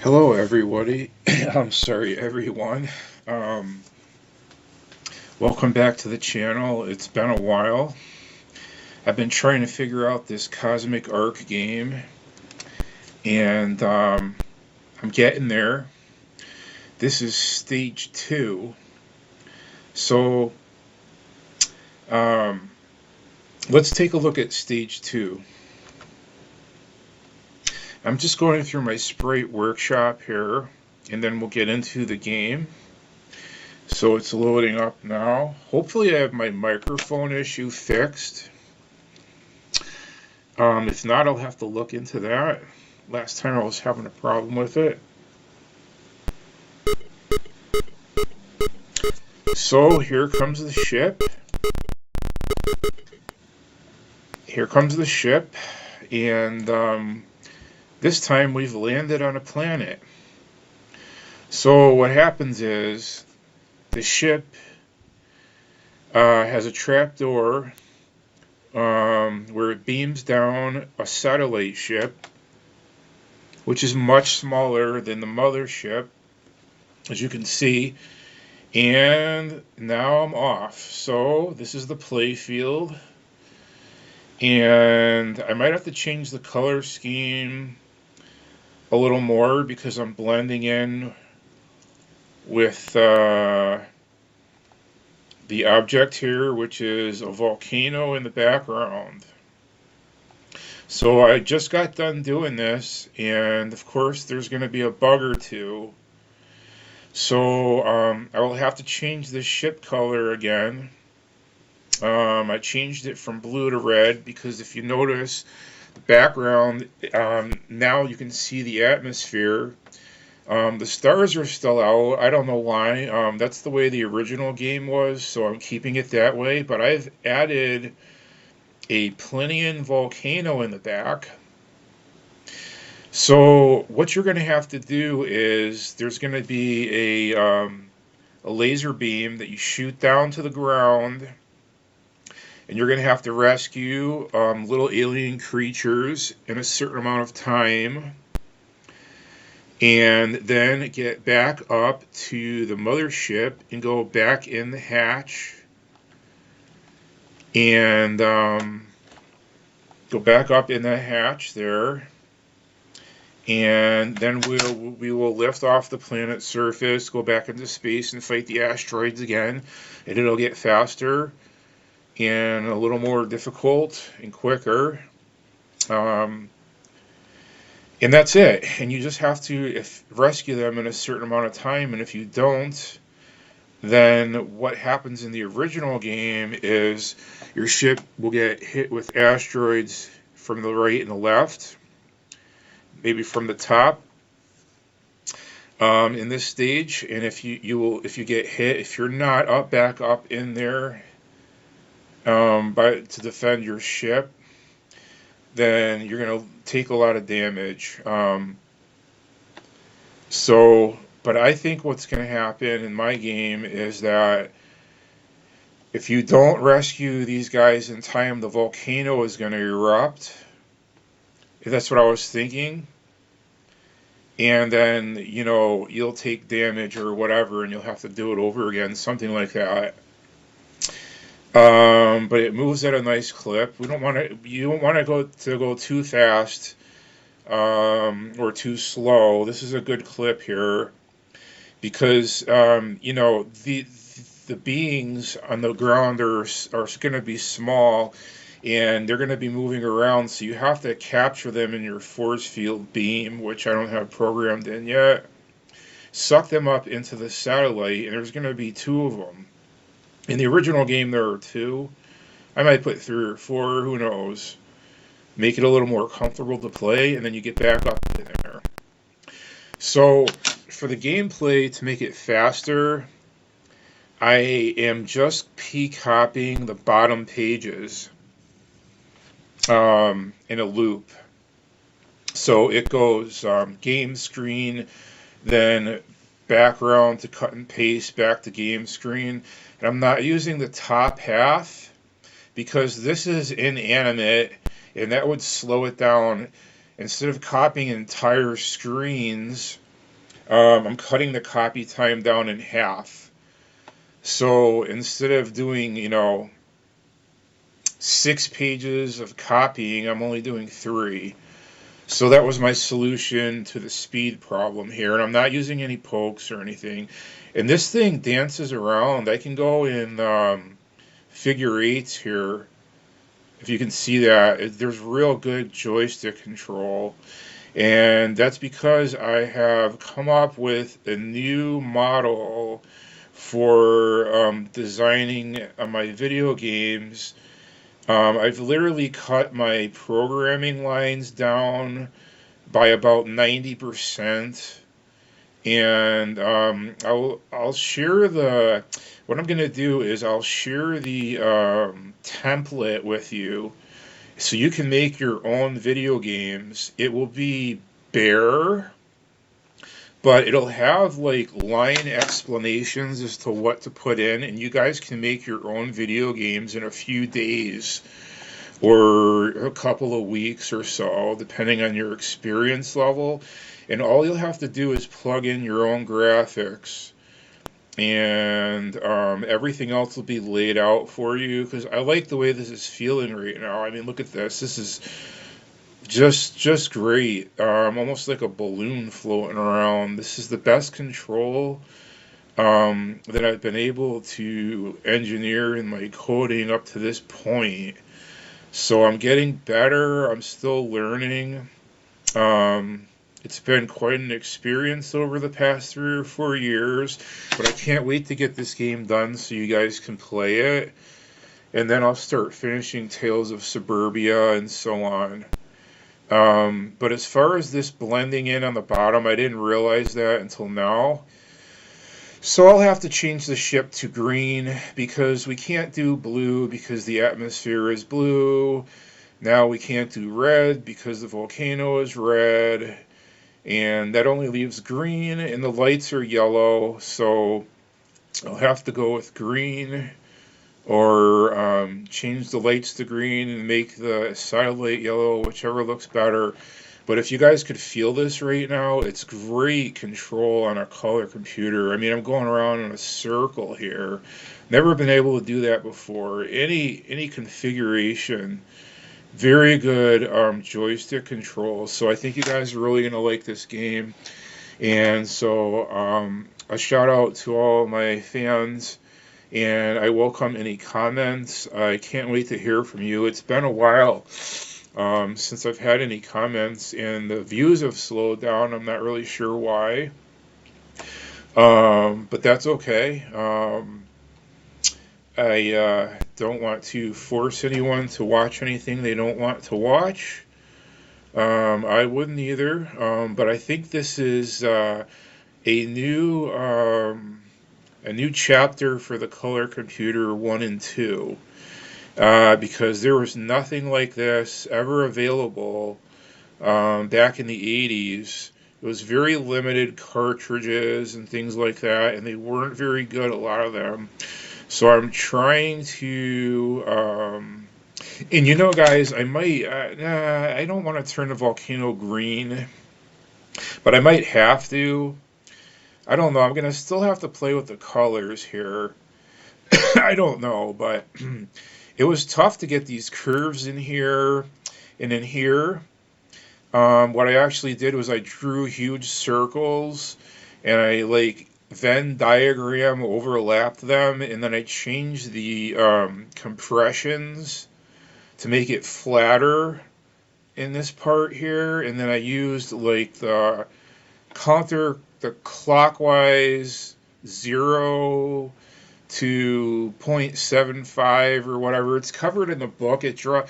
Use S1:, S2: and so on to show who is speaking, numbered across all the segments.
S1: Hello, everybody. I'm sorry, everyone. Um, Welcome back to the channel. It's been a while. I've been trying to figure out this Cosmic Ark game, and I'm getting there. This is stage 2. So, um, let's take a look at stage 2. I'm just going through my sprite workshop here, and then we'll get into the game. So it's loading up now. Hopefully I have my microphone issue fixed. If not, I'll have to look into that. Last time I was having a problem with it. So here comes the ship. Here comes the ship. And this time we've landed on a planet. So what happens is the ship has a trapdoor where it beams down a satellite ship, which is much smaller than the mothership, as you can see. And now I'm off. So this is the play field. And I might have to change the color scheme a little more because I'm blending in with the object here, which is a volcano in the background. So I just got done doing this, and of course there's going to be a bug or two. So I will have to change the ship color again. I changed it from blue to red because if you notice the background, now you can see the atmosphere. The stars are still out. I don't know why. That's the way the original game was, so I'm keeping it that way. But I've added a Plinian volcano in the back. So what you're going to have to do is there's going to be a laser beam that you shoot down to the ground, and you're going to have to rescue little alien creatures in a certain amount of time, and then get back up to the mothership and go back in the hatch, and go back up in the hatch there. And then we will lift off the planet's surface, go back into space, and fight the asteroids again. And it'll get faster and a little more difficult and quicker. And that's it. And you just have to rescue them in a certain amount of time. And if you don't, then what happens in the original game is your ship will get hit with asteroids from the right and the left, maybe from the top, in this stage. And if you get hit, if you're not back up in there to defend your ship, then you're gonna take a lot of damage. But I think what's gonna happen in my game is that if you don't rescue these guys in time, the volcano is gonna erupt. That's what I was thinking. And then, you'll take damage or whatever, and you'll have to do it over again, something like that. But it moves at a nice clip. You don't want to go too fast, or too slow. This is a good clip here because, the beings on the ground are going to be small, and they're going to be moving around, so you have to capture them in your force field beam, which I don't have programmed in yet. Suck them up into the satellite, and there's going to be 2 of them. In the original game, there are 2. I might put 3 or 4, who knows. Make it a little more comfortable to play, and then you get back up in there. So, for the gameplay, to make it faster, I am just p-copying the bottom pages in a loop. So it goes game screen, then background to cut and paste back to game screen. And I'm not using the top half because this is inanimate, and that would slow it down. Instead of copying entire screens, I'm cutting the copy time down in half. So instead of doing, 6 pages of copying, I'm only doing 3. So that was my solution to the speed problem here. And I'm not using any pokes or anything. And this thing dances around. I can go in figure eights here. If you can see that, there's real good joystick control. And that's because I have come up with a new model for designing my video games. I've literally cut my programming lines down by about 90%, and I'll share the. What I'm gonna do is I'll share the template with you, so you can make your own video games. It will be bare, but it'll have like line explanations as to what to put in, and you guys can make your own video games in a few days or a couple of weeks or so, depending on your experience level. And all you'll have to do is plug in your own graphics, and everything else will be laid out for you. Because I like the way this is feeling right now. I mean, look at this. This is just great. Almost like a balloon floating around. This is the best control that I've been able to engineer in my coding up to this point. So I'm getting better. I'm still learning. It's been quite an experience over the past 3 or 4 years, but I can't wait to get this game done so you guys can play it. And then I'll start finishing Tales of Suburbia and so on. But as far as this blending in on the bottom, I didn't realize that until now. So I'll have to change the ship to green because we can't do blue because the atmosphere is blue. Now we can't do red because the volcano is red. And that only leaves green, and the lights are yellow. So I'll have to go with green, or change the lights to green and make the satellite yellow, whichever looks better. But if you guys could feel this right now, it's great control on a color computer. I mean, I'm going around in a circle here. Never been able to do that before. Any configuration. Very good joystick control. So I think you guys are really going to like this game. And so a shout out to all my fans. And I welcome any comments. I can't wait to hear from you. It's been a while since I've had any comments, and the views have slowed down. I'm not really sure why, but that's okay. I don't want to force anyone to watch anything they don't want to watch. I wouldn't either, but I think this is a new chapter for the color computer 1 and 2, because there was nothing like this ever available back in the 80s. It was very limited cartridges and things like that, and they weren't very good, a lot of them. So I'm trying to, and guys, I might, I don't want to turn the volcano green, but I might have to. I don't know. I'm going to still have to play with the colors here. I don't know, but it was tough to get these curves in here and in here. What I actually did was I drew huge circles, and I Venn diagram overlapped them, and then I changed the compressions to make it flatter in this part here, and then I used the clockwise 0 to 0.75 or whatever. It's covered in the book. The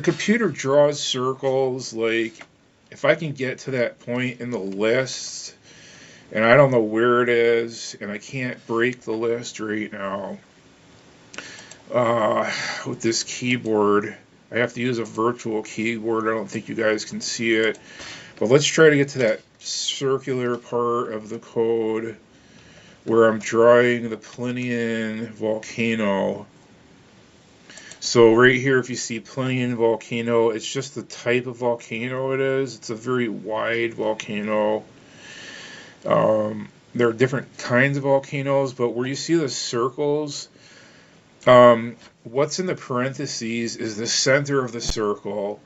S1: computer draws circles. If I can get to that point in the list, and I don't know where it is, and I can't break the list right now with this keyboard. I have to use a virtual keyboard. I don't think you guys can see it. But let's try to get to that circular part of the code where I'm drawing the Plinian volcano. So right here, if you see Plinian volcano, it's just the type of volcano it is. It's a very wide volcano. There are different kinds of volcanoes, but where you see the circles, what's in the parentheses is the center of the circle.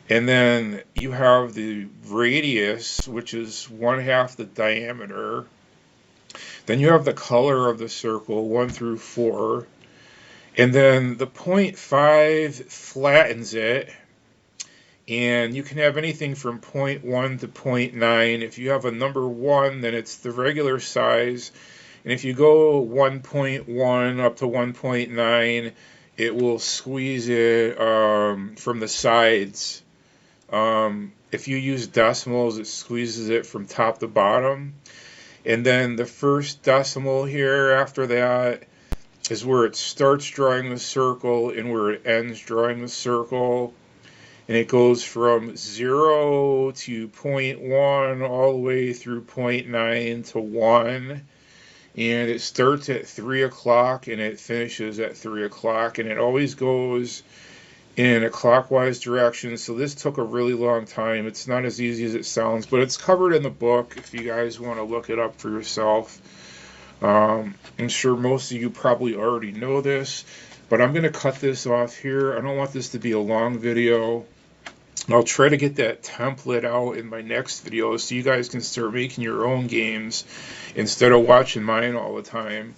S1: And then you have the radius, which is 1/2 the diameter. Then you have the color of the circle, 1 through 4. And then the 0.5 flattens it. And you can have anything from 0.1 to 0.9. If you have a number 1, then it's the regular size. And if you go 1.1 up to 1.9, it will squeeze it from the sides. If you use decimals, it squeezes it from top to bottom. And then the first decimal here after that is where it starts drawing the circle and where it ends drawing the circle. And it goes from 0 to 0.1 all the way through 0.9 to 1. And it starts at 3 o'clock and it finishes at 3 o'clock. And it always goes in a clockwise direction. So this took a really long time. It's not as easy as it sounds, but it's covered in the book if you guys want to look it up for yourself. I'm sure most of you probably already know this, but I'm going to cut this off here. I don't want this to be a long video. I'll try to get that template out in my next video so you guys can start making your own games instead of watching mine all the time.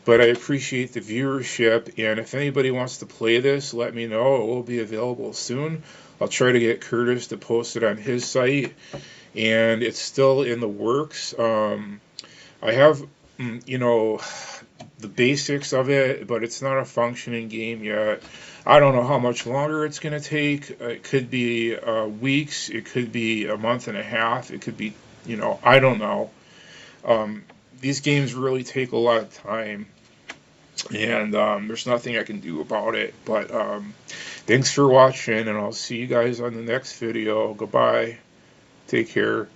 S1: But I appreciate the viewership, and if anybody wants to play this, let me know. It will be available soon. I'll try to get Curtis to post it on his site, and it's still in the works. I have, the basics of it, but it's not a functioning game yet. I don't know how much longer it's going to take. It could be weeks. It could be a month and a half. It could be, I don't know. These games really take a lot of time, and there's nothing I can do about it. But thanks for watching, and I'll see you guys on the next video. Goodbye. Take care.